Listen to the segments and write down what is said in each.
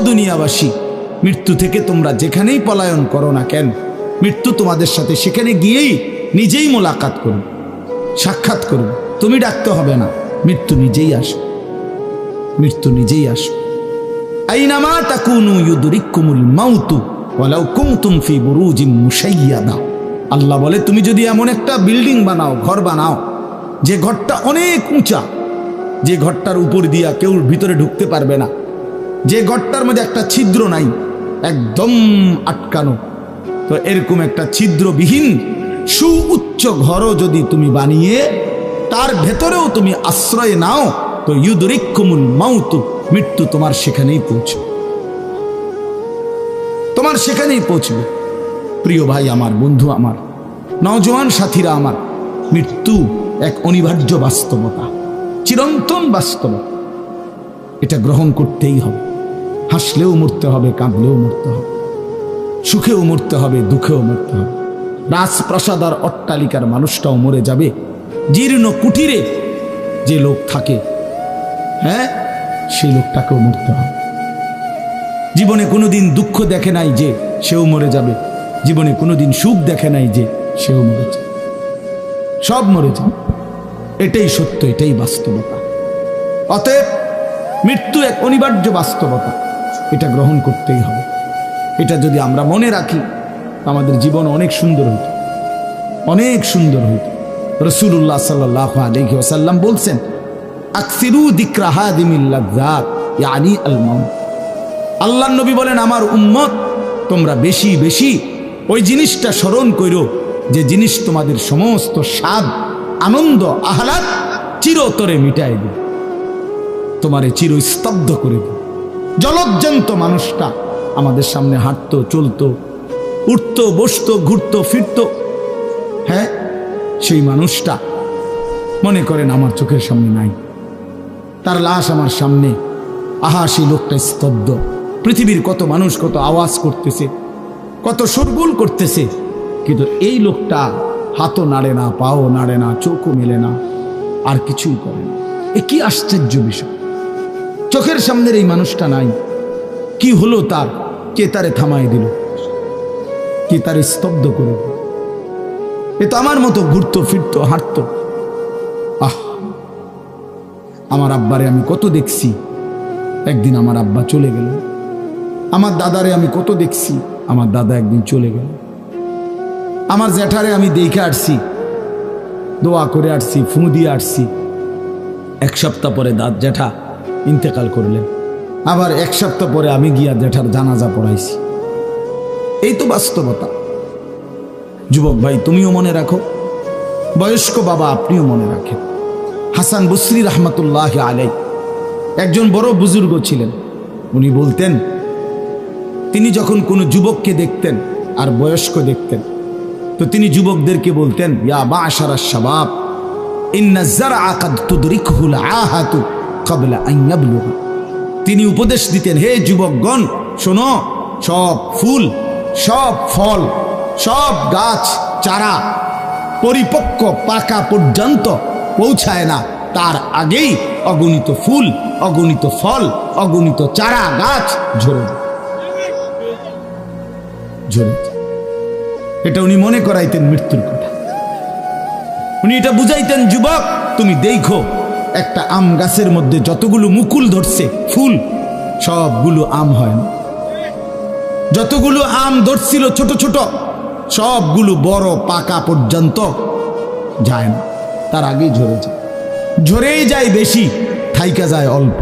দুনিয়াবাসী, মৃত্যু থেকে তোমরা যেখানেই পলায়ন করো না কেন, মৃত্যু তোমাদের সাথে সেখানে গিয়েই নিজেই মোলাকাত করবে, সাক্ষাৎ করবে। তুমি ডাকতে হবে না, মৃত্যু নিজেই আসবে, মৃত্যু নিজেই আসবে। আইনামা তাকুনু ইউদরিকুমুল মাউতু ওয়ালাউ কুনতুম ফি বুরুজিম মুশাইয়াদা। আল্লাহ বলে, তুমি যদি এমন একটা বিল্ডিং বানাও, ঘর বানাও, যে ঘরটা অনেক উঁচা, যে ঘরটার উপর দিয়া কেউ ভিতরে ঢুকতে পারবে না, যে ঘরটার মধ্যে একটা ছিদ্র নাই, একদম আটকানো, তো এরকম একটা ছিদ্রবিহীন সুউচ্চ ঘরও যদি তুমি বানিয়ে তার ভেতরেও তুমি আশ্রয় নাও, তো ইউদরিকুমুল মাউতু, মৃত্যু তোমার সেখানেই পৌঁছবে, তোমার সেখানেই পৌঁছবে। প্রিয় ভাই আমার, বন্ধু আমার, নওজোয়ান সাথীরা আমার, মৃত্যু এক অনিবার্য বাস্তবতা, চিরন্তন বাস্তবতা। এটা গ্রহণ করতেই হবে। হাসলেও মরতে হবে, কাঁদলেও মরতে হবে, সুখেও মরতে হবে, দুঃখেও মরতে হবে। রাজপ্রাসাদ আর অট্টালিকার মানুষটাও মরে যাবে, জীর্ণ কুটিরে যে লোক থাকে, হ্যাঁ, সেই লোকটাকেও মরতে হবে। জীবনে কোনোদিন দুঃখ দেখে নাই যে সেও মরে যাবে, জীবনে কোনোদিন সুখ দেখে নাই যে সেও মরে যাবে, সব মরে যাবে। এটাই সত্য, এটাই বাস্তবতা। অতএব মৃত্যু এক অনিবার্য বাস্তবতা, এটা গ্রহণ করতেই হবে। এটা যদি আমরা মনে রাখি, আমাদের জীবন অনেক সুন্দর হইত, অনেক সুন্দর হইত। রাসূলুল্লাহ সাল্লাল্লাহু আলাইহি ওয়াসাল্লাম বলছেন, আকসিরু যিকরা হাদিমিল লাযযাত ইয়ানি আল মাউত। আল্লাহর নবী বলেন, আমার উম্মত, তোমরা বেশি বেশি ওই জিনিসটা স্মরণ করো, যে জিনিস তোমাদের সমস্ত স্বাদ, আনন্দ, আহ্লাদ চিরতরে মিটাই দেবে, তোমারে চিরস্তব্ধ করে দেবে। জলজ্জান্ত মানুষটা আমাদের সামনে হাঁটতো, চলতো, উঠতো, বসতো, ঘুরতো, ফিরতো, হ্যাঁ, সেই মানুষটা মনে করেন আমার চোখের সামনে নাই, তার লাশ আমার সামনে, আহা সেই লোকটা স্তব্ধ। পৃথিবীর কত মানুষ কত আওয়াজ করতেছে, কত শোরগোল করতেছে, কিন্তু এই লোকটা হাতও নাড়ে না, পাও নাড়ে না, চোখও মেলে না, আর কিছুই করে না। এ কি আশ্চর্য বিষয়! চোখের সামনের এই মানুষটা নাই, কি হলো তার? কে তারে থামাই দিল? কে তারে স্তব্ধ করে দিল? এ তো আমার মতো ঘুরতো, ফিরতো, হাঁটতো। আহ, আমার আব্বারে আমি কত দেখছি, একদিন আমার আব্বা চলে গেল। আমার দাদারে আমি কত দেখছি, আমার দাদা একদিন চলে গেল। আমার জ্যাঠারে আমি দেখে আসছি, দোয়া করে আসছি, ফুঁ দিয়ে আসছি। এক সপ্তাহ পরে জ্যাঠা ইন্তেকাল করলেন, আবার এক সপ্তাহ পরে আমি গিয়া জ্যাঠার জানাজা পড়াইছি। এই তো বাস্তবতা। যুবক ভাই, তুমিও মনে রাখো, বয়স্ক বাবা আপনিও মনে রাখেন। হাসান বসরি রহমতুল্লাহ আলাই একজন বড় বুজুর্গ ছিলেন। উনি বলতেন, তিনি যখন কোনো যুবককে দেখতেন আর বয়স্ক দেখতেন, তো তিনি যুবকদেরকে বলতেন, ইয়া মা'শারাশ শাবাব ইন্না যারআ কাদ তুদরিকুহুল আহাতু ক্বাবলা আন ইয়াবলুগা। তিনি উপদেশ দিতেন, হে যুবকগণ শোনো, সব ফুল, সব ফল, সব গাছ চারা পরিপক্ক পাকা পর্যন্ত পৌঁছায় না, তার আগেই অগণিত ফুল, অগণিত ফল, অগণিত চারা গাছ ঝরে ঝরে। এটা উনি মনে করাইতেন মৃত্যুর কথা। উনি এটা বুঝাইতেন, যুবক তুমি দেখো, একটা আম গাছের মধ্যে যতগুলো মুকুল ধরছে ফুল, সবগুলো আম হয় না। যতগুলো আম ধরছিল ছোট ছোট, সবগুলো বড় পাকা পর্যন্ত যায় না, তার আগেই ঝরে যায়। ঝরেই যায় বেশি, থাইকা যায় অল্প।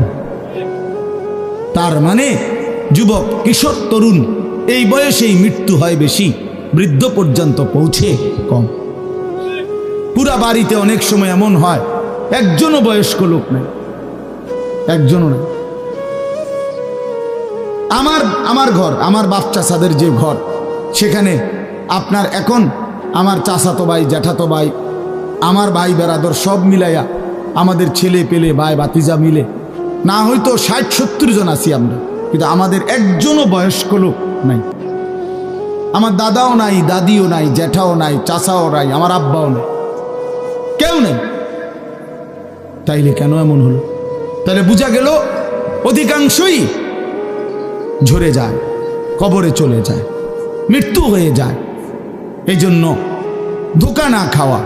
তার মানে যুবক, কিশোর, তরুণ এই বয়সেই মৃত্যু হয় বেশি, বৃদ্ধ পর্যন্ত পৌঁছে কম। পুরা বাড়িতে অনেক সময় এমন হয়, একজনও বয়স্ক লোক নাই, একজনও নাই। আমার ঘর, আমার বাপ চাচাদের যে ঘর, সেখানে আপনার এখন আমার চাচাতো ভাই, জ্যাঠাতো ভাই, আমার ভাই বেরাদর সব মিলাইয়া আমাদের ছেলে পেলে ভাই ভাতিজা মিলে না হয়তো 60-70 জন আছি আমরা, কিন্তু আমাদের একজনও বয়স্ক লোক নাই। আমার দাদাও নাই, দাদিও নাই, জ্যাঠাও নাই, চাচাও নাই, আমার আব্বাও নাই, কেউ নেই। তাইলে কেন এমন হলো? তাহলে বোঝা গেল অধিকাংশই ঝরে যায়, কবরে চলে যায়, মৃত্যু হয়ে যায়। এই জন্য ধোঁকা না খাওয়া।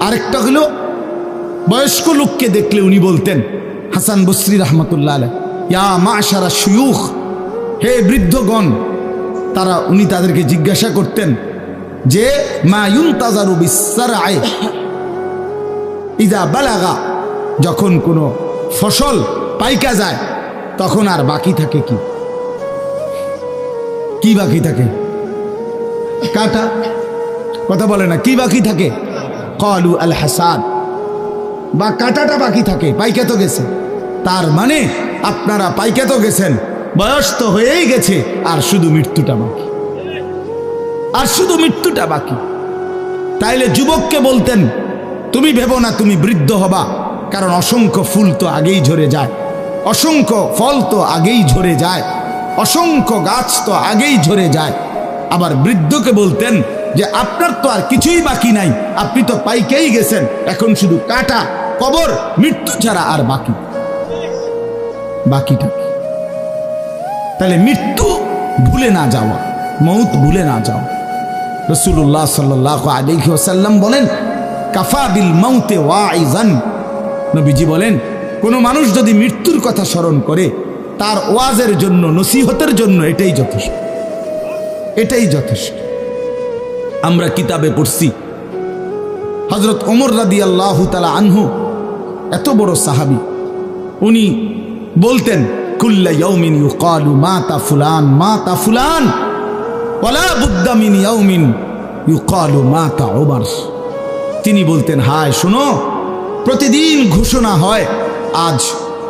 আরেকটা হলো, বয়স্ক লোককে দেখলে উনি বলতেন, হাসান বসরি রহমতুল্লাহ আলাইহি, ইয়া মাশারা শুয়ুখ, হে বৃদ্ধগণ। উনি তাদেরকে জিজ্ঞাসা করতেন যে মা ইউনতাজারু বিসসারআই ইযা বালাগা, যখন কোনো ফসল পাইকা যায় তখন আর বাকি থাকে কি? কি বাকি থাকে? কাটা। কথা বলে না, কি বাকি থাকে? ক্বালু আল হাসাদ, বা কাটাটা বাকি থাকে, পাইকা তো গেছে। তার মানে আপনারা পাইকা তো গেছেন, বয়স তো হয়েই গেছে, আর শুধু মৃত্যুটা বাকি, আর শুধু মৃত্যুটা বাকি। তাইলে যুবককে বলতেন, তুমি ভেবো না তুমি বৃদ্ধ হবা, কারণ অসংখ্য ফুল তো আগেই ঝরে যায়, অসংখ্য ফল তো আগেই ঝরে যায়, অসংখ্য গাছ তো আগেই ঝরে যায়। আবার বৃদ্ধকে বলতেন যে আপনার তো আর কিছুই বাকি নাই, আপনি তো পাইকেই গেছেন, এখন শুধু কাটা, কবর, মৃত্যু ছাড়া আর বাকিটা কি? তাহলে মৃত্যু ভুলে না যাওয়া, মউত ভুলে না যাওয়া। রাসূলুল্লাহ সাল্লাল্লাহু আলাইহি ওয়াসাল্লাম বলেন, কাফা বিল মাউতে ওয়াইজান। নবীজি বলেন, কোনো মানুষ যদি মৃত্যুর কথা স্মরণ করে, তার ওয়াজের জন্য, নসিহতের জন্য এটাই যথেষ্ট, এটাই যথেষ্ট। আমরা কিতাবে পড়ছি, হযরত ওমর রাদিয়াল্লাহু তাআলা আনহু, এত বড় সাহাবী, উনি বলতেন, কুল্লা ইয়াউমিন ইউকালু মাতা ফুলান মাতা ফুলান ওয়ালা বুদ্দা মিন ইয়াউমিন ইউকালু মাতা ওমর। তিনি বলতেন, হায় শোনো, প্রতিদিন ঘোষণা হয় আজ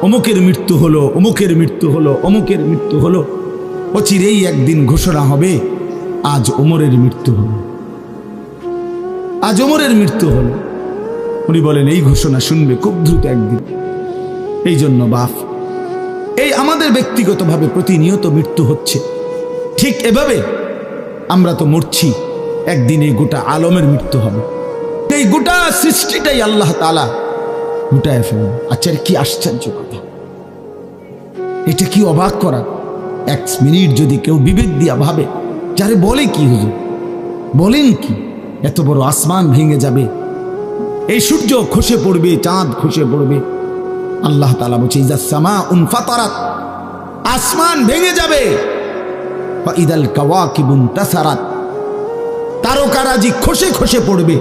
অমুকের মৃত্যু হলো, অমুকের মৃত্যু হলো, অমুকের মৃত্যু হলো। অচিরেই একদিন ঘোষণা হবে আজ ওমরের মৃত্যু হলো, আজ ওমরের মৃত্যু হলো। উনি বলেন, এই ঘোষণা শুনবে খুব দ্রুত একদিন। এই জন্য বাপ, এই আমাদের ব্যক্তিগতভাবে প্রতিনিয়ত মৃত্যু হচ্ছে, ঠিক এভাবে আমরা তো মরছি, একদিন এই গোটা আলমের মৃত্যু হবে। এই গোটা সৃষ্টিটাই আল্লাহ তাআলা গুটায় ফেলেন। আচ্ছা, কি আশ্চর্য কথা, এটা কি অবাক করা। এক মিনিট যদি কেউ বিবেক দিয়া ভাবে, যারে বলে কি হুজুর, বলেন কি, এত বড় আসমান ভেঙে যাবে, এই সূর্য খসে পড়বে, চাঁদ খসে পড়বে। আল্লাহ তাআলা বলছে, ইযা সামাউন ফাতারাত, আসমান ভেঙে যাবে, ওয়া ইদাল কাওয়াকিবুন তাসারাত, তারকারাজি খসে খসে পড়বে,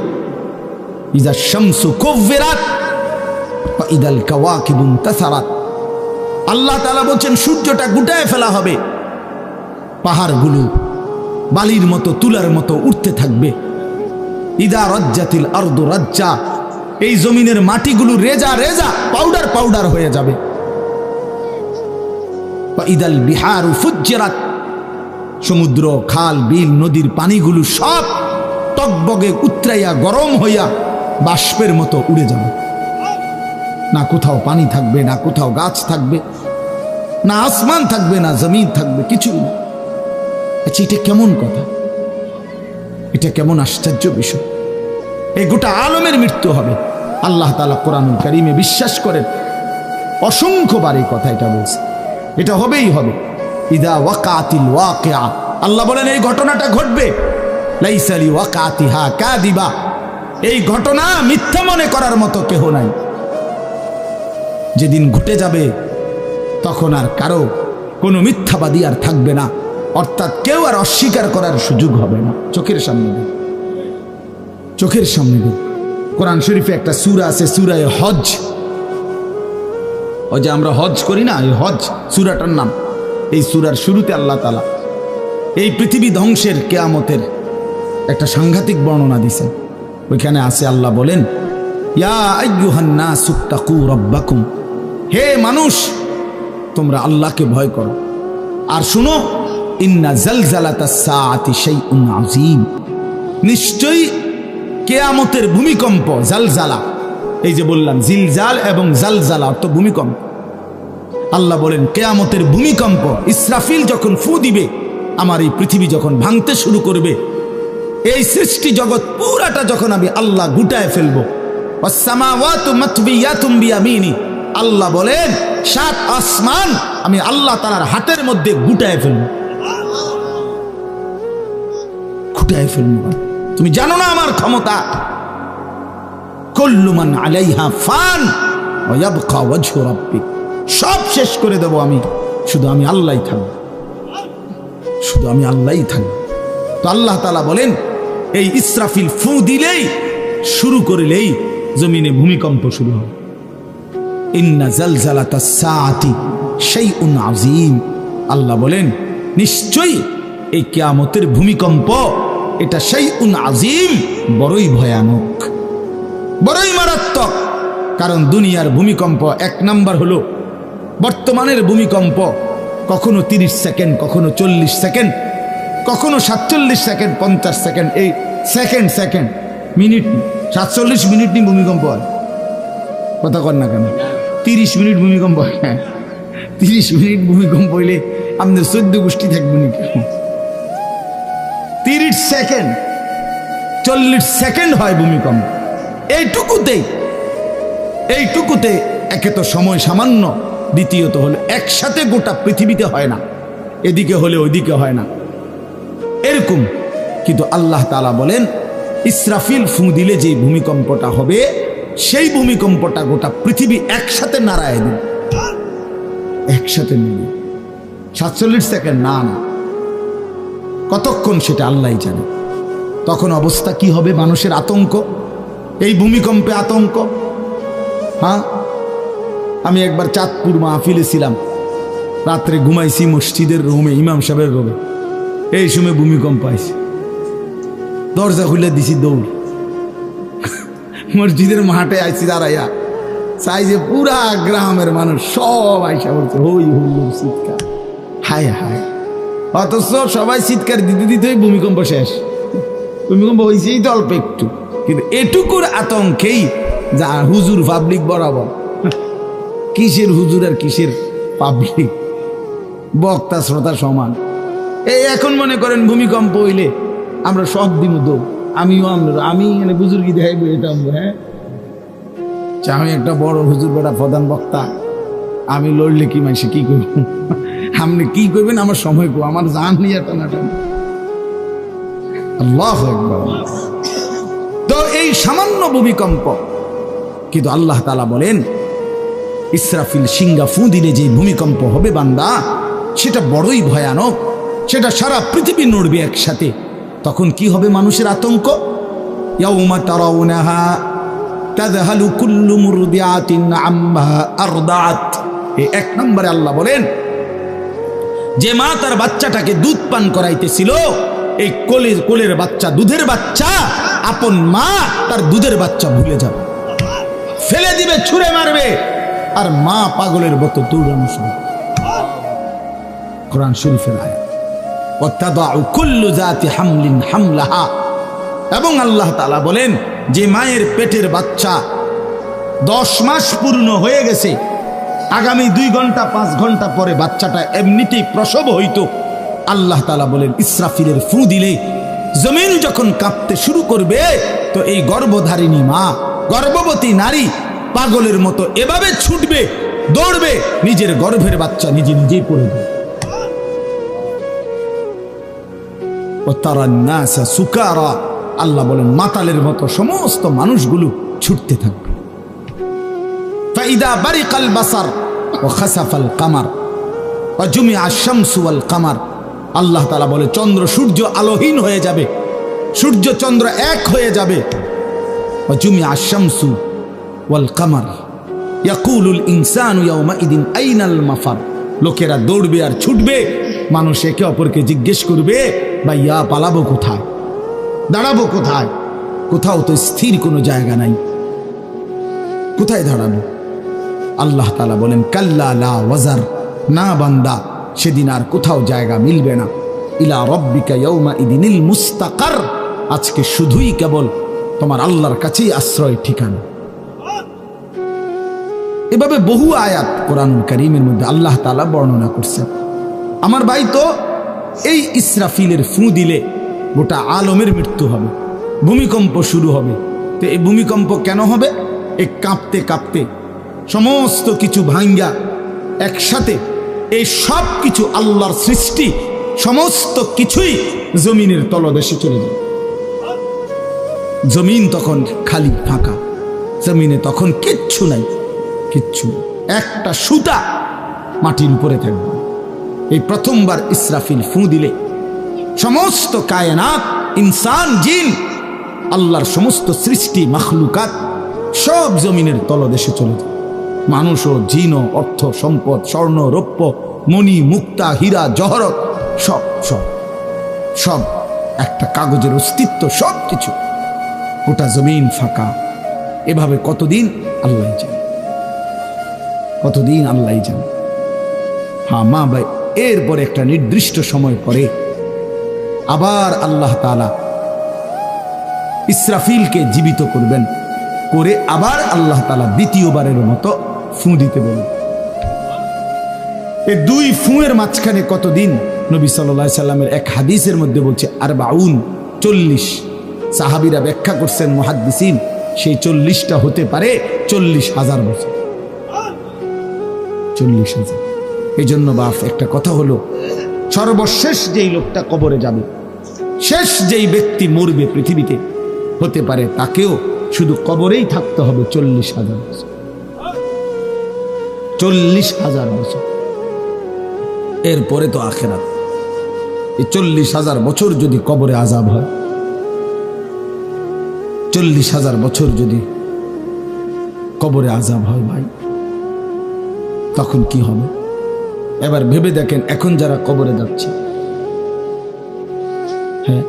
ইযা শামসু কুব্বিরাত ওয়া ইদাল কাওয়াকিবুন তাসারাত। আল্লাহ তাআলা বলছেন, সূর্যটা গুটায় ফেলা হবে, পাহাড়গুলো বালির মতো, তুলার মতো উঠতে থাকবে। ইদা রাজ্জাতিল আরদু রাজ্জা, এই জমিনের মাটিগুলো রেজা রেজা, পাউডার পাউডার হয়ে যাবে। ওয়া ইদাল বিহারু ফুজ্জিরাত, সমুদ্র, খাল, বিল, নদীর পানিগুলো সব টকবগে উতরাইয়া গরম হইয়া বাষ্পের মতো উড়ে যাবে। না কোথাও পানি থাকবে, না কোথাও গাছ থাকবে, না আসমান থাকবে, না জমিন থাকবে, কিছুই না। আচ্ছা, এটা কেমন কথা, এটা কেমন আশ্চর্য বিষয়। এই গোটা আলমের মৃত্যু হবে। আল্লাহ তাআলা কোরআনুল কারীমে বিশ্বাস করেন, অসংখ্যবার এই কথা এটা বলছে, এটা হবেই হবে। ইদা ওয়াকাতিল ওয়াকিআ, আল্লাহ বলেন এই ঘটনাটা ঘটবে। লাইসা লিওয়াকাতিহা কাযিবা, এই ঘটনা মিথ্যা মনে করার মতো কেহ নাই। যেদিন ঘটে যাবে তখন আর কারো কোনো মিথ্যাবাদী আর থাকবে না, অর্থাৎ কেউ আর অস্বীকার করার সুযোগ হবে না। চোখের সামনে দিন, চোখের সামনে দিন। কোরআন শরীফে একটা সূরা আছে, সূরা হজ। ওই যে আমরা হজ করি না, এই হজ সূরাটার নাম। এই সূরার শুরুতে আল্লাহ তাআলা এই পৃথিবী ধ্বংসের, কিয়ামতের একটা সাংঘাতিক বর্ণনা দিয়েছেন। ওইখানে আছে, আল্লাহ বলেন, ইয়া আইয়ুহান নাসু তাকু রাব্বাকুম, হে মানুষ তোমরা আল্লাহকে ভয় করো। আর শুনো, ইন্না জালজালাতাস সাআতি শাইউন আযীম, নিশ্চয়ই কিয়ামতের ভূমিকম্প, জালজালা, এই যে বললাম জিলজাল এবং জালজালা অর্থ ভূমিকম্প। আল্লাহ বলেন কিয়ামতের ভূমিকম্প, ইসরাফিল যখন ফু দিবে, আমার এই পৃথিবী যখন ভাঙতে শুরু করবে, এই সৃষ্টি জগৎ পুরাটা যখন আমি আল্লাহ গুটায় ফেলবো, ওয়াস সামাওয়াতু মাতবিয়াতুম বিয়ামিনি, আল্লাহ বলেন 7 আসমান আমি আল্লাহ তাআলার হাতের মধ্যে গুটায় ফেলবো, গুটায় ফেলবো। তুমি জানো না আমার ক্ষমতা। কুল্লু মান আলাইহা ফান ওয়া ইয়াবকা ওয়াজহু রাব্বিক, সব শেষ করে দেব আমি, শুধু আমি আল্লাহই থাকব, শুধু আমি আল্লাহই থাকব। তো আল্লাহ তাআলা বলেন এই ইসরাফিল ফু দিলেই, শুরু করলেই জমিনে ভূমিকম্প শুরু হবে। ইন্না জালজালাতাস সাআতি শাইউন আযীম, আল্লাহ বলেন নিশ্চয়ই এই কিয়ামতের ভূমিকম্প এটা শাইউন আযীম, বড়ই ভয়ানক, বড়ই মারাত্মক। কারণ দুনিয়ার ভূমিকম্প 1 নাম্বার হলো বর্তমানের ভূমিকম্প কখনো 30 সেকেন্ড, কখনো 40 সেকেন্ড, কখনো 47 সেকেন্ড, 50 সেকেন্ড, এই সেকেন্ড সেকেন্ড মিনিট 47 মিনিট নিয়ে ভূমিকম্প হয়। কথা কর না কেন? 30 মিনিট ভূমিকম্প হয়। 30 মিনিট ভূমিকম্প হইলে আমাদের 14 গোষ্ঠী থাকবে নাকি? 30 সেকেন্ড 40 সেকেন্ড হয় ভূমিকম্প। এইটুকুতে একে তো সময় সামান্য, দ্বিতীয়ত হলো একসাথে গোটা পৃথিবীতে হয় না, এদিকে হলে ওইদিকে হয় না এরকম। কিন্তু আল্লাহ তাআলা বলেন ইসরাফিল ফু দিলে যে ভূমিকম্পটা হবে, সেই ভূমিকম্পটা গোটা পৃথিবী একসাথে নাড়ায় দেবে, একসাথে নিয়ে 47 সেকেন্ড না, কতক্ষণ সেটা আল্লাহই জানে। তখন অবস্থা কি হবে? মানুষের আতঙ্ক, এই ভূমিকম্পে আতঙ্ক। হ্যাঁ, আমি একবার চাঁদপুর মাহফিলে ছিলাম, রাত্রে ঘুমাইছি মসজিদের রুমে, ইমাম সাহেবের রুমে। এই সময় ভূমিকম্প আইছে, দরজা খুলে দিছি দৌড়, মসজিদের মাঠে আইছি দাঁড়াইয়া, চাই যে পুরা গ্রামের মানুষ সব আইসা বলছে হই হুল্লোড় চিৎকার, হায় হায়। অথচ সবাই চিৎকার দিতে দিতেই ভূমিকম্প শেষ। ভূমিকম্প হয়েছেই তো অল্প একটু, কিন্তু এটুকুর আতঙ্কেই যা হুজুর পাবলিক বরাবর। কিসের হুজুর আর কিসের পাবলিক, বক্তা শ্রোতা সমান। এই এখন মনে করেন ভূমিকম্প হইলে আমরা সব দিন দো, আমিও আমি এখানে বুজুর্গি দেখাইব, এটা হ্যাঁ আমি একটা বড় হুজুর বেটা প্রধান বক্তা, আমি লড়লে কি মাইসে কি করব? আপনি কি করবেন? আমার সময় কো, আমার জান নিয়ে টানাটানি। আল্লাহু আকবার। তো এই সামান্য ভূমিকম্প, কিন্তু আল্লাহ তাআলা বলেন ইসরাফিল সিংহা ফু দিলে যে ভূমিকম্প হবে বান্দা, সেটা বড়ই ভয়ানক, সেটা সারা পৃথিবী নড়বে একসাথে। তখন কি হবে? মানুষের আতঙ্ক। ইয়াউমা তারাউনাহা তাযহালু কুল্লু মুরদিআতিন আম্মা আরদাআত। এই 1 নম্বরে আল্লাহ বলেন যে মা তার বাচ্চাটাকে দুধ পান করাইতেছিল, এই কোলের বাচ্চা, দুধের বাচ্চা, আপন মা তার দুধের বাচ্চা ভুলে যাবে, ফেলে দিবে, ছুঁড়ে মারবে, আর মা পাগলের মতো দৌড়ানো শুরু। কোরআন শরীফের আয়াত। ওয়াতাদাউ কুল্লু যাতি হামলিন হামলাহা। এবং আল্লাহ তাআলা বলেন যে মায়ের পেটের বাচ্চা 10 মাস পূর্ণ হয়ে গেছে, আগামী 2 ঘন্টা 5 ঘন্টা পরে বাচ্চাটা এমনিতেই প্রসব হইতো। আল্লাহ তাআলা বলেন ইসরাফিলের ফু দিলে জমিন যখন কাঁপতে শুরু করবে, তো এই গর্ভধারিণী মা, গর্ভবতী নারী পাগলের মতো এভাবে ছুটবে, দৌড়বে, নিজের গর্ভের বাচ্চা নিজে নিজেই পড়ে যাবে। ওয়াতারান্নাসা সুকারা, আল্লাহ বলেন মাতালের মতো সমস্ত মানুষগুলো ছুটতে থাকবে। ফাইদা বারিকাল বাসার ওয়া খাসাফাল কামার ওয়া জুমিআ আশ-শামসু ওয়াল কামার। আল্লাহ তাআলা বলে চন্দ্র সূর্য আলোহীন হয়ে যাবে, সূর্য চন্দ্র এক হয়ে যাবে। ওয়া জুমিআ আশ-শামসু ওয়াল কামার ইয়াকুলুল ইনসানু ইয়াওমাইদিন আইনাল মাফার। লোকেরা দৌড়বে আর ছুটবে, মানুষ একে অপরকে জিজ্ঞেস করবে ভাইয়া পালাবো কোথায়, দাঁড়াবো কোথায়? কোথাও তো স্থির কোনো জায়গা নাই, কোথায় দাঁড়াবো? আল্লাহ তাআলা বলেন কাল্লা লা ওয়াজার, না বান্দা, সেদিন আর কোথাও জায়গা মিলবে না। ইলা রাব্বিকা ইয়াওমাইদিনিল মুস্তাকার, আজকে শুধুই কেবল তোমার আল্লাহর কাছেই আশ্রয় ঠিকানা। এভাবে বহু আয়াত কোরআনুল কারীমের মধ্যে আল্লাহ তাআলা বর্ণনা করছেন। আমার ভাই, তো এই ইসরাফিলের ফু দিলে গোটা আলমের মৃত্যু হবে, ভূমিকম্প শুরু হবে। তো এই ভূমিকম্প কেন হবে? এই কাঁপতে কাঁপতে সমস্ত কিছু ভাঙ্গা একসাথে এই সব কিছু আল্লাহর সৃষ্টি সমস্ত কিছুই জমিনের তলদেশে চলে যায়। জমিন তখন খালি ফাঁকা, জমিনে তখন কিচ্ছু নাই, কিচ্ছু একটা সুতা মাটির উপরে থাকবে। এই প্রথমবার ইসরাফিল ফু দিলে সমস্ত কায়নাত, ইনসান, জিন, আল্লাহর সমস্ত সৃষ্টি মাখলুকাত সব জমিনের তলদেশে চলে যায়। মানুষও, জিনও, অর্থ সম্পদ, স্বর্ণ রৌপ্য, মণি মুক্তা, হীরা জহরত সব সব সব একটা কাগজের অস্তিত্ব, সব কিছু গোটা জমিন ফাঁকা। এভাবে কতদিন আল্লাহ জানে, কতদিন আল্লাহ জানে। হ্যাঁ মা ভাই, এরপরে একটা নির্দিষ্ট সময় পরে আবার আল্লাহ তাআলা ইসরাফিলকে জীবিত করবেন, করে আবার আল্লাহ তাআলা দ্বিতীয়বারের মতো ফু দিতে বলবেন। এই দুই ফুঁয়ের মাঝখানে কতদিন? নবী সাল্লাল্লাহু আলাইহি সাল্লামের এক হাদিসের মধ্যে বলছে 40। সাহাবীরা ব্যাখ্যা করছেন, মুহাদ্দিসিন, সেই 40টা হতে পারে 40,000 বছর। 40,000। এই জন্য বাপ একটা কথা হলো, সর্বশেষ যেই লোকটা কবরে যাবে, শেষ যেই ব্যক্তি মরবে পৃথিবীতে, হতে পারে তাকেও শুধু কবরেই থাকতে হবে 40,000 বছর। 40,000 বছর, এরপরে তো আখিরাত। এই 40,000 বছর যদি কবরে আযাব হয়, 40,000 বছর যদি কবরে আযাব হয় ভাই, তখন কি হবে? এবার ভেবে দেখেন, এখন যারা কবরে যাচ্ছে, হ্যাঁ,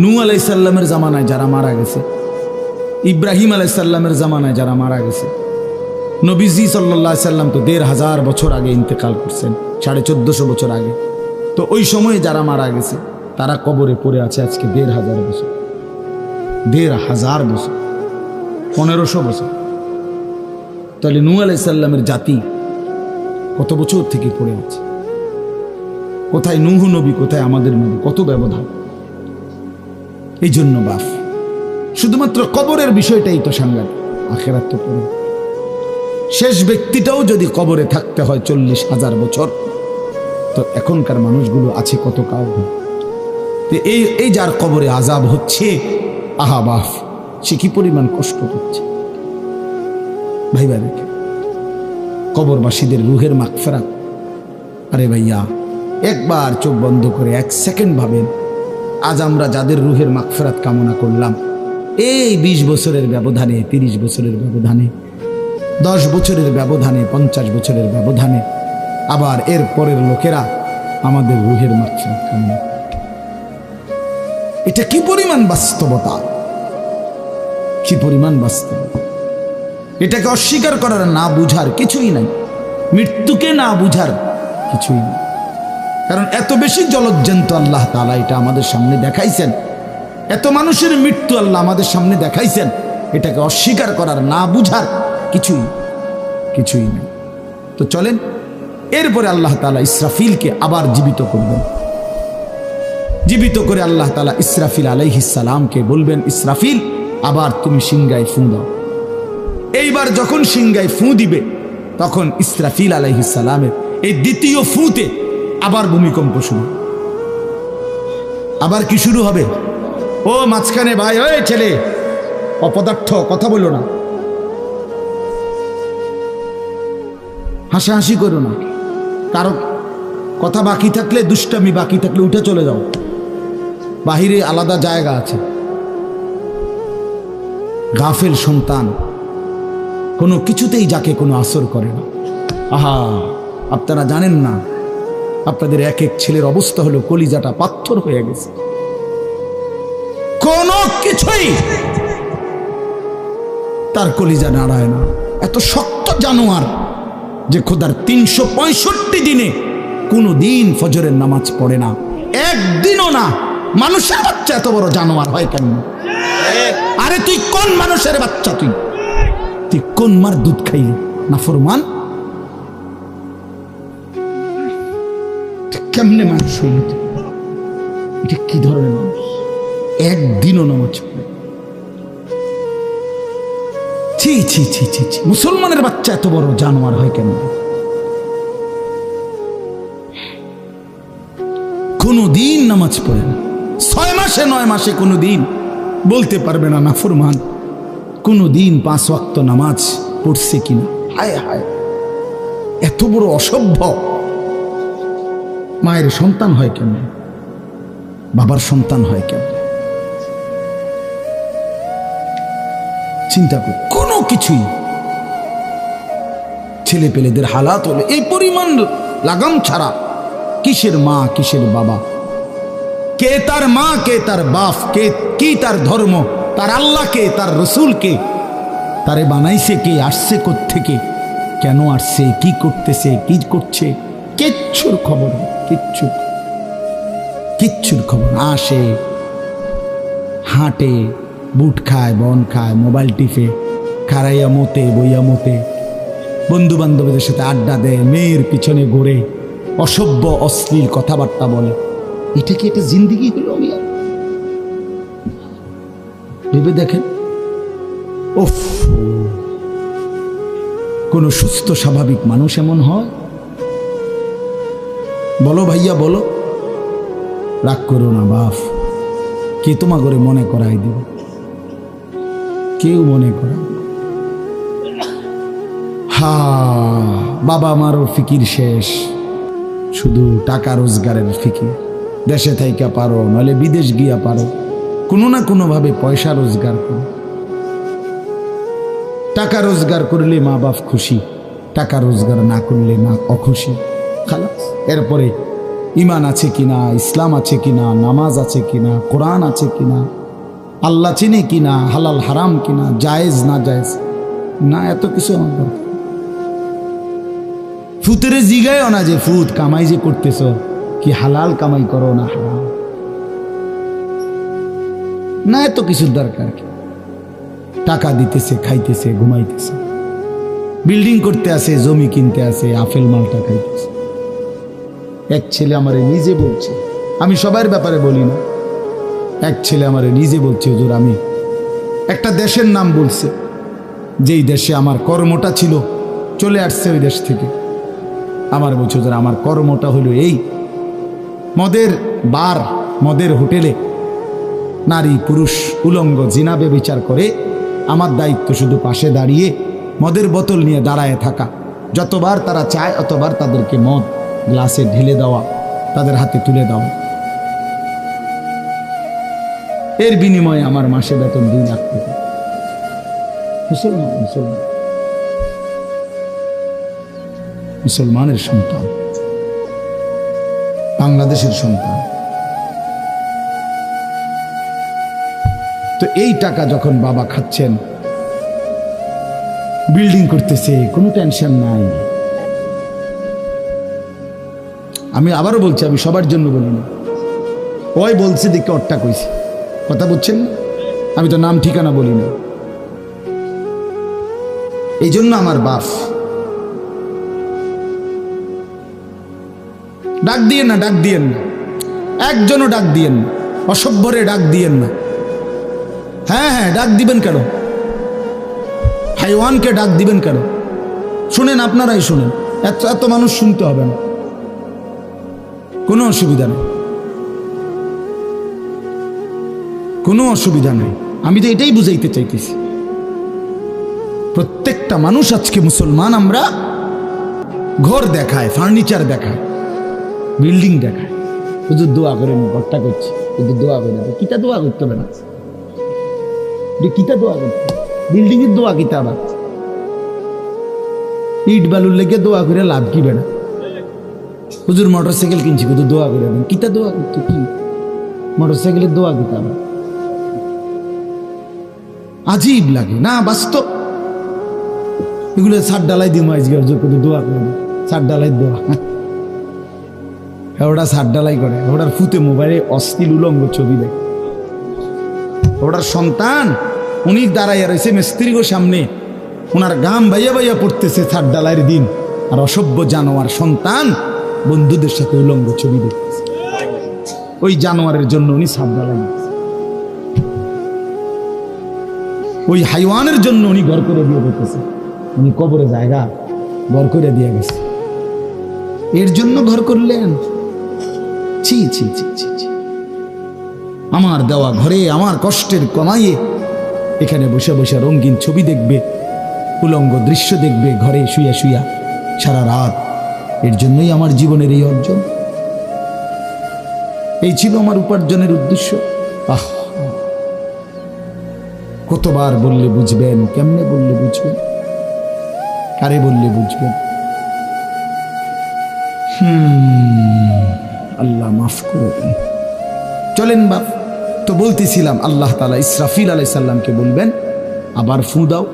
নূহ আলাইহিস সালামের জামানায় যারা মারা গেছে, ইব্রাহিম আলাইহিস সালামের জামানায় যারা মারা গেছে, নবীজি সাল্লাল্লাহু আলাইহি সাল্লাম তো 1,500 বছর আগে ইন্তেকাল করছেন, 1450 বছর আগে। তো ওই সময়ে যারা মারা গেছে তারা কবরে পড়ে আছে আজকে 1,500 বছর, 1,500 বছর, 1500 বছর। তাহলে নূহ আলাইহিস সালামের জাতি কত বছর থেকে পড়ে আছে? কোথায় নূহ নবী, কোথায় আমাদের নবী? কত ব্যবধান! এই জন্য বাপ, শুধুমাত্র কবরের বিষয়টাই তো সাংঘাতিক, আখিরাত তো পড়ে। শেষ ব্যক্তিটাও যদি কবরে থাকতে হয় 40,000 বছর, তো এখনকার মানুষগুলো আছে কত কাউ। এই যার কবরে আযাব হচ্ছে, আহা বাপ, সে কি পরিমাণ কষ্ট পাচ্ছে ভাইবা। দেখে কবরবাসীদের রুহের মাগফিরাত। আরে ভাইয়া, একবার চোখ বন্ধ করে 1 সেকেন্ড ভাবেন, আজ আমরা যাদের রুহের মাগফিরাত কামনা করলাম, এই 20 বছরের ব্যবধানে, 30 বছরের ব্যবধানে, 10 বছরের ব্যবধানে, 50 বছরের ব্যবধানে আবার এর পরের লোকেরা আমাদের রুহের মাগফিরাত কামনা। এটা কি পরিমাণ বাস্তবতা, কি পরিমাণ বাস্তবতা! এটাকে অস্বীকার করার, না বুঝার কিছুই নাই, মৃত্যুকে না বুঝার কিছুই নেই। কারণ এত বেশি জলজ্জান্ত আল্লাহ তাআলা এটা আমাদের সামনে দেখাইছেন, এত মানুষের মৃত্যু আল্লাহ আমাদের সামনে দেখাইছেন, এটাকে অস্বীকার করার, না বুঝার কিছুই নেই। তো চলেন, এরপরে আল্লাহ তাআলা ইসরাফিলকে আবার জীবিত করবেন। জীবিত করে আল্লাহ তাআলা ইসরাফিল আলাইহিস সালামকে বলবেন, ইসরাফিল, আবার তুমি সিংহায় ফু দাও। এইবার যখন সিংহায় ফু দিবে, তখন ইসরাফিল আলাইহিস সালামের এই দ্বিতীয় ফুতে আবার ভূমিকম্প শুরু। আবার কি শুরু হবে? ও মাঝখানে ভাই, ওই ছেলে অপদার্থ, কথা বলো না, হাসাহাসি করো না, কারো কথা বাকি থাকলে, দুষ্টামি বাকি থাকলে উঠে চলে যাও, বাহিরে আলাদা জায়গা আছে। গাফেল সন্তান কোনো কিছুতেই যাকে কোনো আসর করে না। আহা, আপনারা জানেন না, আপনাদের এক এক ছেলের অবস্থা হলো কলিজাটা পাথর হয়ে গেছে, কোনো কিছুই তার কলিজা নাড়ায় না। এত শক্ত জানোয়ার যে খোদার 365 দিনে কোনো দিন ফজরের নামাজ পড়ে না, একদিনও না। মানুষের বাচ্চা এত বড় জানোয়ার হয় কেন? আরে তুই কোন মানুষের বাচ্চা? তুই কোন মার দুধ খাইলি? নাফরমান, কেমনে মানুষ হইল? এটা কি ধরনের মানুষ? একদিনও নামাজ পড়ে? ছি ছি ছি ছি ছি ছি, মুসলমানের বাচ্চা এত বড় জানোয়ার হয় কেন? কোনদিন নামাজ পড়ে না, 6 মাসে 9 মাসে কোনদিন বলতে পারবে না নাফরমান। কোনদিন 5 ওয়াক্ত নামাজ পড়ছে কিনা। হায় হায়, এত বড় অসভ্য। মায়ের সন্তান হয় কেন? বাবার সন্তান হয় কেন? চিন্তা কর। কোনো কিছুই ছেলে পেলেদের হালাত হলে এই পরিমাণ লাগাম ছাড়া, কিসের মা কিসের বাবা, কে তার মা কে তার বাপ, কে কি তার ধর্ম, তার আল্লাহ কে, তার রসুল কে, তারে বানাইছে কে, আসছে কোত্থেকে, কেন আসছে, কি করতেছে, কি করছে, কিচ্ছুর খবর, কিচ্ছুর খবর। আসে, হাঁটে, বুট খায়, বন খায়, মোবাইল টিপে, খারাইয়া মতে, বইয়া মতে, বন্ধু বান্ধবদের সাথে আড্ডা দেয়, মেয়ের পিছনে ঘুরে, অসভ্য অশ্লীল কথাবার্তা বলে। এটা কি একটা জিন্দিগি হলো? ভেবে দেখেন। ওফ, কোন সুস্থ স্বাভাবিক মানুষ এমন হয়? বলো ভাইয়া বলো। রাগ করো না বাপ, কে তোমা করে মনে করাই দিব? কেউ মনে করাই। হা, বাবা আমারও ফিকির শেষ, শুধু টাকা রোজগারের ফিকির। দেশে থাইকা পারো, নাহলে বিদেশ গিয়া পারো, কোনো না কোনো ভাবে পয়সা রোজগার করো। টাকা রোজগার করলে মা বাপ খুশি, টাকা রোজগার না করলে না অখুশি। খালাস। এরপরে ইমান আছে কিনা, ইসলাম আছে কিনা, নামাজ আছে কিনা, কোরআন আছে কিনা, আল্লাহ চিনে কিনা, হালাল হারাম কিনা, জায়েজ না জায়েজ না, এত কিছু আমাদের। ফুতেরে জিগায়ও না যে ফুত কামাই যে করতেছ, কি হালাল কামাই করো না হারাম না, এত কিছুর দরকার কি? টাকা দিতেছে, খাইতেছে, ঘুমাইতেছে, বিল্ডিং করতে আসে, জমি কিনতে আসে, আপেল মালটা খাইতেছে। এক ছেলে আমারে নিজে বলছে, আমি সবার ব্যাপারে বলি না, এক ছেলে আমারে নিজে বলছে, হুজুর আমি একটা দেশের নাম বলছে, যেই দেশে আমার কর্মটা ছিল, চলে আসছে ওই দেশ থেকে। আমার বলছে, হুজুর আমার কর্মটা হলো এই, মদের বার, মদের হোটেলে নারী পুরুষ উলঙ্গ জিনাবে বিচার করে, আমার দায়িত্ব শুধু পাশে দাঁড়িয়ে মদের বোতল নিয়ে দাঁড়ায় থাকা, যতবার তারা চায় অতবার তাদেরকে মদ গ্লাসে ঢেলে দেওয়া, তাদের হাতে তুলে দেওয়া। এর বিনিময়ে আমার মাসে বেতন 2 লাখ টাকা। মুসলমান, মুসলমান, মুসলমানের সন্তান, বাংলাদেশের সন্তান। তো এই টাকা যখন বাবা খাচ্ছেন, বিল্ডিং করতেছে, কোনো টেনশন নাই। আমি আবারও বলছি, আমি সবার জন্য বলি না, ওই বলছে দেখে অট্টা কইছি, কথা বুঝছেন না? আমি তো নাম ঠিকানা বলি না। এই জন্য আমার বাপ, ডাক দিয়েন না, ডাক দিয়েন না, একজনও ডাক দিয়েন না, অসভ্যরে ডাক দিয়েন না। হ্যাঁ হ্যাঁ, ডাক দিবেন কেন? হাইওয়ানকে ডাক দিবেন কেন? শুনেন, আপনারাই শুনেন, এত এত মানুষ শুনতে হবে না, কোনো অসুবিধা নেই, কোনো অসুবিধা নেই। আমি তো এটাই বুঝাইতে চাইতেছি, প্রত্যেকটা মানুষ আজকে মুসলমান। আমরা ঘর দেখায়, ফার্নিচার দেখায়, বিল্ডিং দেখায়, শুধু দোয়া করে ঘরটা করছি, শুধু দোয়া করে। কিতা দোয়া করতে হবে না, কিতা দোয়া করতে, বিল্ডিং এর দোয়া কিতা, আবার ইট বালুর লেগে দোয়া করে লাভ কি বেড়া? হুজুর মোটরসাইকেল কিনছি, শুধু দোয়া করে দেন, কিতা দোয়া করতে, কি মোটরসাইকেলের দোয়া কিতা? আবার আজীব লাগে না? বাস্তব এগুলো ছাদ ডালাই দিই আজকে, শুধু দোয়া করে, ছাদ ডালাই দোয়া। ওটা ছাদ ডালাই করে, ওটার ফুতে মোবাইলে অশ্লীল উলঙ্গ ছবি দেয়। ওটার সন্তান উনি দাঁড়াইয়া রয়েছে মিস্ত্রিগো সামনে, ওনার গাম বাইয়া বাইয়া পড়তেছে ছাদ ডালাইয়ের দিন, আর অসভ্য জানোয়ার সন্তান বন্ধুদের সাথে উলঙ্গ ছবি দেখতেছে। ওই জানোয়ারের জন্য উনি ছাদ ডালাই। ওই হাইওয়ানের জন্য উনি ঘর করে দিয়ে বলতেছে, উনি কবরে জায়গা ঘর করে দিয়ে গেছে, এর জন্য ঘর করলেন? ছি ছি ছি ছি ছি। আমার দেওয়া ঘরে আমার কষ্টের কমাইয়ে এখানে বসে বসে রঙিন ছবি দেখবে, উলঙ্গ দৃশ্য দেখবে ঘরে শুয়া শুয়া সারা রাত। এর জন্যই আমার জীবনের এই অর্জন, এই ছিল আমার উপার্জনের উদ্দেশ্য। আহ, কতবার বললে বুঝবেন? কেমনে বললে বুঝবেন? কারে বললে বুঝবেন? আল্লাহ মাফ করে দেন। চলেন বাপ, তো বলতেছিলাম আল্লাহ তাআলা ইসরাফিল আলাইহিস সালামকে বলবেন আবার ফু দাও।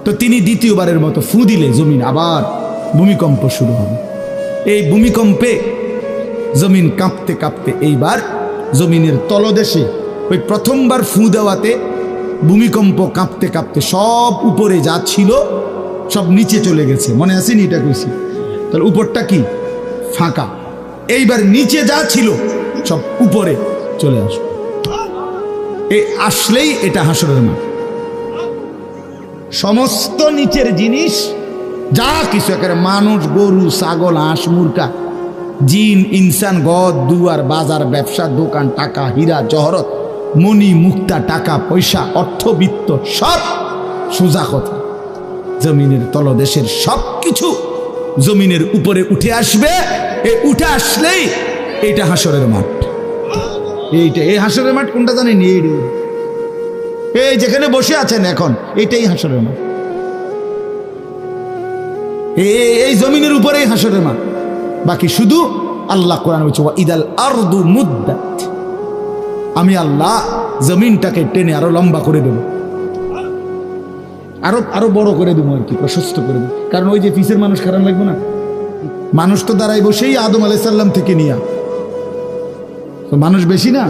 তো তিনি দ্বিতীয়বারের মতো ফু দিলে জমিন আবার ভূমিকম্প শুরু হবে। এই ভূমিকম্পে জমিন কাঁপতে কাঁপতে এইবার জমিনের তলদেশে ওই প্রথমবার ফু দেওয়াতে ভূমিকম্প কাঁপতে কাঁপতে সব উপরে যা ছিল সব নিচে চলে গেছে। মনে আসেনি? এটা কইছি। তাহলে উপরটা কি? ফাঁকা। এইবার নিচে যা ছিল সব উপরে চলে আসবে। এই আসলেই এটা হাসরের মাঠ। সমস্ত নিচের জিনিস যা কিছু, একেবারে মানুষ, গরু, ছাগল, হাঁস, মুরগা, জিন, ইনসান, গদ, দুয়ার, বাজার, ব্যবসা, দোকান, টাকা, হীরা, জহরত, মণি, মুক্তা, টাকা পয়সা, অর্থবিত্ত, সব সোজা কথা জমিনের তলদেশের সব কিছু জমিনের উপরে উঠে আসবে। এই উঠে আসলেই এটা হাসরের মাঠ। এইটা, এই হাসরের মাঠ কোনটা জানেন? এই যেখানে বসে আছেন এখন, এটাই হাসরের মাঠ। এই জমিনের উপরেই হাসরের মাঠ। বাকি শুধু আল্লাহ কোরআন বলছে ইদাল আরদু মুদ্দাত, আমি আল্লাহ জমিনটাকে টেনে আরো লম্বা করে দেব, আরো বড় করে দেবো আর কি, প্রশস্ত করে দেবো। কারণ ওই যে পিসের মানুষ খারাপ লাগবে না? মানুষ তো দাঁড়াই বসেই আদম আলাইহিস সালাম থেকে নিয়া, তো মানুষ বেশি না?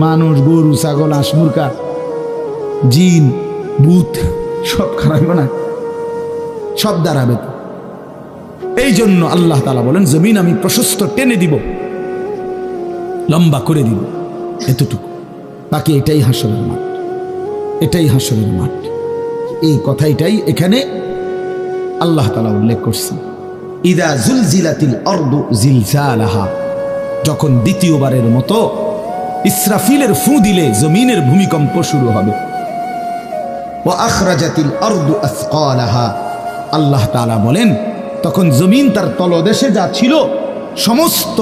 মানুষ, গরু, ছাগল, হাঁস, মুরগা, জিন, ভূত সব খারাপ না? সব দাঁড়াবে তো। এই জন্য আল্লাহ তাআলা বলেন জমিন আমি প্রশস্ত টেনে দিব, লম্বা করে দিব, এতটুকু। বাকি এটাই হাসরের মাঠ, এটাই হাসরের মাঠ। এই কথাটাই এখানে আল্লাহ তাআলা উল্লেখ করছেন। ইদা জুলজিলাতিল আরদু জিলজালাহা, যখন দ্বিতীয়বারের মতো ইসরাফিলের ফু দিলে জমিনের ভূমিকম্প শুরু হবে। ওয়া আখরাজাতিল আরদু আসকালাহা, আল্লাহ তাআলা বলেন তখন জমিন তার তলদেশে যা ছিল সমস্ত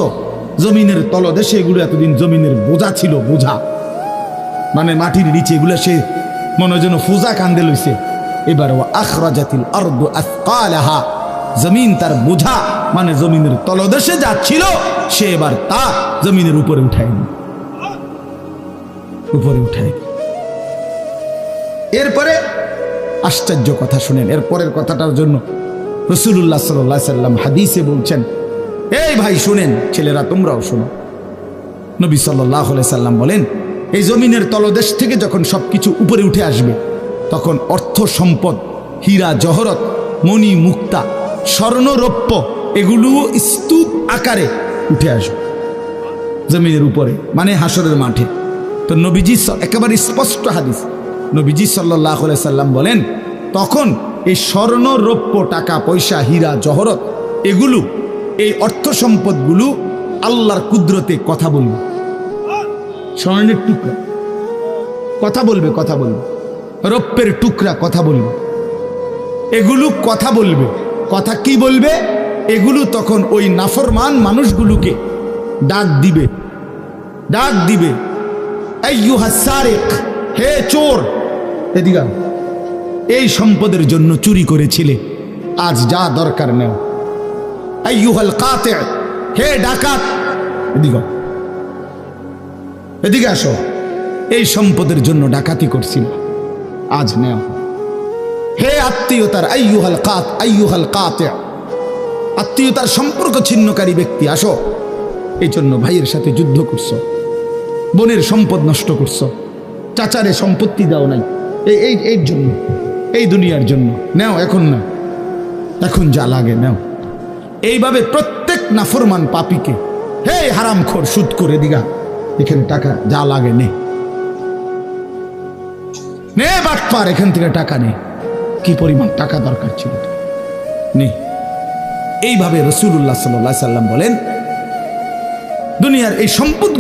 জমিনের তলদেশে, এগুলো এতদিন জমিনের বোঝা ছিল, বোঝা মানে মাটির নিচে, এগুলো সে মনে যেন ফোজা কান্দে লইছে। এবার ওয়া আখরাজাতিল আরদু আসকালাহা, জমিন তার বোঝা মানে জমিনের তলদেশে যা ছিল সে এবার তা জমিনের উপরে উঠায়, উপরে উঠায়। এরপরে আশ্চর্য কথা শুনেন, এরপরের কথাটার জন্য রাসূলুল্লাহ সাল্লাল্লাহু আলাইহি সাল্লাম হাদিসে বলছেন, এই ভাই শুনেন, ছেলেরা তোমরাও শোনো। নবী সাল্লাল্লাহু আলাইহি সাল্লাম বলেন এই জমিনের তলদেশ থেকে যখন সবকিছু উপরে উঠে আসবে তখন অর্থ সম্পদ, হীরা জহরত, মণি মুক্তা, স্বর্ণ রৌপ্য এগুলো স্তূপ আকারে উঠে আসবে জমিনের উপরে, মানে হাসরের মাঠে। তো নবীজি একেবারে স্পষ্ট হাদিস, নবীজি সাল্লাল্লাহু আলাইহি সাল্লাম বলেন তখন এই স্বর্ণ রৌপ্য, টাকা পয়সা, হীরা জহরত এগুলো, এই অর্থ সম্পদগুলো আল্লাহর কুদরতে কথা বলবে। স্বর্ণের টুকরা কথা বলবে, কথা বলবে, রৌপ্যের টুকরা কথা বলবে, এগুলো কথা বলবে। কথা কি বলবে? এগুলো তখন ওই নাফরমান মানুষগুলোকে ডাক দিবে, ডাক দিবে, আইয়ুহাস সারিক, হে চোর, এদিকে এই সম্পদের জন্য চুরি করেছিলে, আজ যা দরকার নেও। আইয়ুহাল কাতি, হে ডাকাত, এদিকে এদিকে আসো, এই সম্পদের জন্য ডাকাতি করছিল, আজ নেও। হে আত্মীয়তার, আইয়ুহাল কাত, আইয়ুহাল কাতি, আত্মীয়তার সম্পর্ক ছিন্নকারী ব্যক্তি, আসো। এই জন্য ভাইয়ের সাথে যুদ্ধ করছো, বোনের সম্পদ নষ্ট করছো, চাচারে সম্পত্তি দাও নাই, এই জন্য, এই দুনিয়ার জন্য নেও, এখন না, এখন যা লাগে নেও। এইভাবে প্রত্যেক নাফরমান পাপীকে, হে হারামখোর, সুদ করে দিগা, এখানে টাকা যা লাগে নে, নে বাটপার, এখান থেকে টাকা নেই। কি পরিমাণ টাকা দরকার ছিল নেই। এইভাবে রাসূলুল্লাহ সাল্লাল্লাহু আলাইহি সাল্লাম বলেন, দুনিয়ার এই সম্পদ